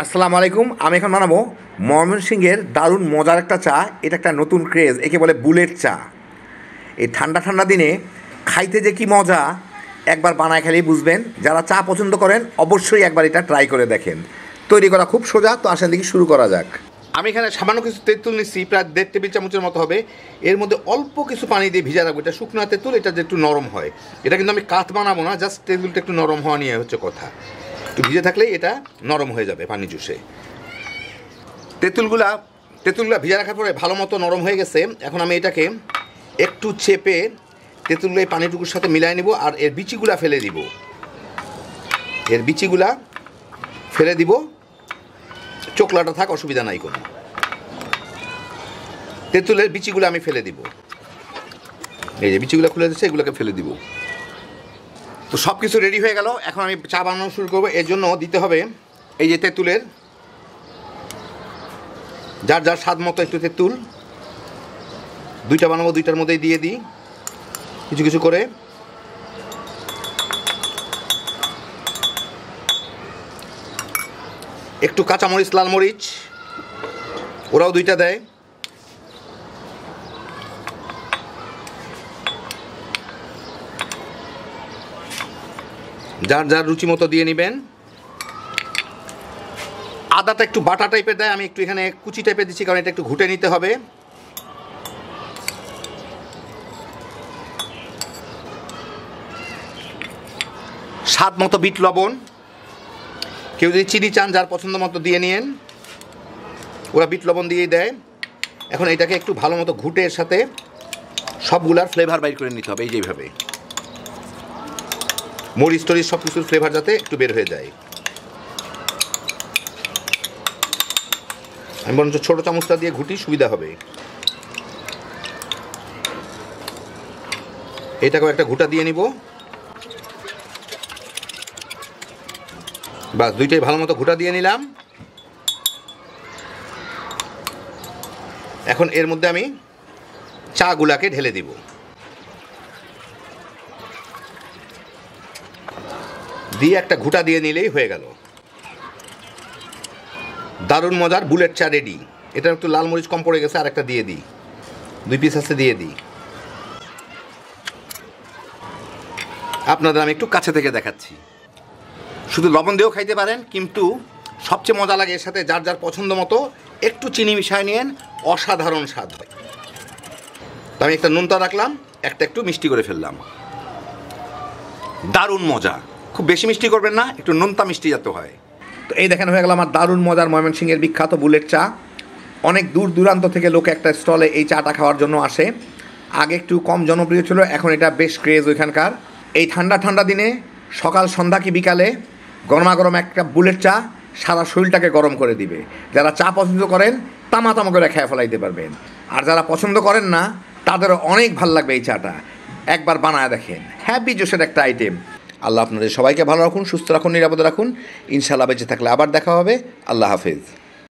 আসসালামু আলাইকুম। আমি এখন বানাবো ময়মনসিংহের দারুণ মজার একটা চা। এটা একটা নতুন ক্রেজ, একে বলে বুলেট চা। এই ঠান্ডা ঠান্ডা দিনে খাইতে যে কি মজা, একবার বানায় খেলেই বুঝবেন। যারা চা পছন্দ করেন অবশ্যই একবার এটা ট্রাই করে দেখেন। তৈরি করা খুব সোজা, তো আসেন দেখি শুরু করা যাক। আমি এখানে সামান্য কিছু তেঁতুল নিচ্ছি, প্রায় 1.5 টেবিল চামচের মতো হবে। এর মধ্যে অল্প কিছু পানি দিয়ে ভিজা রাখবো। এটা শুকনো তেঁতুল, এটা যে একটু নরম হয়। এটা কিন্তু আমি কাঠ বানাবো না, জাস্ট তেঁতুলটা একটু নরম হওয়া নিয়ে হচ্ছে কথা। একটু ভিজে থাকলেই এটা নরম হয়ে যাবে পানি চুষে। তেঁতুলগুলা ভিজা রাখার পরে ভালো মতো নরম হয়ে গেছে। এখন আমি এটাকে একটু চেপে তেঁতুলগুলো এই পানিটুকুর সাথে মিলাই নিব, আর এর বিচিগুলা ফেলে দিব। চোকলাটা থাক, অসুবিধা নাই কোনো। তেঁতুলের বিচিগুলো আমি ফেলে দিব। এই যে বিচিগুলো খুলে দিচ্ছে, এগুলোকে ফেলে দিব। তো সব কিছু রেডি হয়ে গেল। এখন আমি চা বানানো শুরু করবো। এর জন্য দিতে হবে এই যে তেঁতুলের, যার যার স্বাদ মতো একটু তেঁতুল। 2টা বানাবো, 2টার মধ্যেই দিয়ে দিই কিছু কিছু করে। একটু কাঁচামরিচ, লাল মরিচ, ওরাও 2টা দেয়। যার যার রুচি মতো দিয়ে নেবেন। আদাটা একটু বাটা টাইপের দেয়, আমি একটু এখানে কুচি টাইপের দিচ্ছি, কারণ এটা একটু ঘুটে নিতে হবে। স্বাদ মতো বিট লবণ, কেউ যদি চিনি চান যার পছন্দ মতো দিয়ে নিন, ওরা বিট লবণ দিয়েই দেয়। এখন এটাকে একটু ভালো মতো ঘুটে এর সাথে সবগুলার ফ্লেভার বাইর করে নিতে হবে। এই যেভাবে মরিচ টরিচ সব কিছুর ফ্লেভার যাতে একটু বের হয়ে যায়। আমি বরঞ্চ ছোটো চামচটা দিয়ে ঘুটি, সুবিধা হবে। এটাকেও একটা ঘুটা দিয়ে নিব। বাস, 2টাই ভালো মতো ঘুটা দিয়ে নিলাম। এখন এর মধ্যে আমি চাগুলাকে ঢেলে দিব। দিয়ে একটা ঘুটা দিয়ে নিলেই হয়ে গেল। দারুণ মজার বুলেট চা রেডি। এটা একটু লাল মরিচ কম পড়ে গেছে, আর একটা দিয়ে দিই, 2 পিস আছে, দিয়ে দিই। আপনাদের আমি একটু কাছে থেকে দেখাচ্ছি। শুধু লবণ দিয়েও খাইতে পারেন, কিন্তু সবচেয়ে মজা লাগে এর সাথে যার যার পছন্দ মতো একটু চিনি মিশায় নিন, অসাধারণ স্বাদ হয়। তো আমি একটা নোনতা রাখলাম, একটা একটু মিষ্টি করে ফেললাম। দারুণ মজা। খুব বেশি মিষ্টি করবেন না, একটু নোনতা মিষ্টি যাতে হয়। তো এই দেখেন হয়ে গেল আমার দারুণ মজার ময়মনসিংহের বিখ্যাত বুলেট চা। অনেক দূর দূরান্ত থেকে লোক একটা স্টলে এই চাটা খাওয়ার জন্য আসে। আগে একটু কম জনপ্রিয় ছিল, এখন এটা বেশ ক্রেজ ওইখানকার। এই ঠান্ডা ঠান্ডা দিনে সকাল সন্ধ্যা কি বিকালে গরমা গরম একটা বুলেট চা সারা শরীরটাকে গরম করে দিবে। যারা চা পছন্দ করেন তামা তামা করে খেয়ে ফেলাইতে পারবেন, আর যারা পছন্দ করেন না তাদেরও অনেক ভাল লাগবে এই চাটা। একবার বানায় দেখেন, হ্যাপি জোশের একটা আইটেম। আল্লাহ আপনাদের সবাইকে ভালো রাখুন, সুস্থ রাখুন, নিরাপদে রাখুন। ইনশাআল্লাহ বেঁচে থাকলে আবার দেখা হবে। আল্লাহ হাফেজ।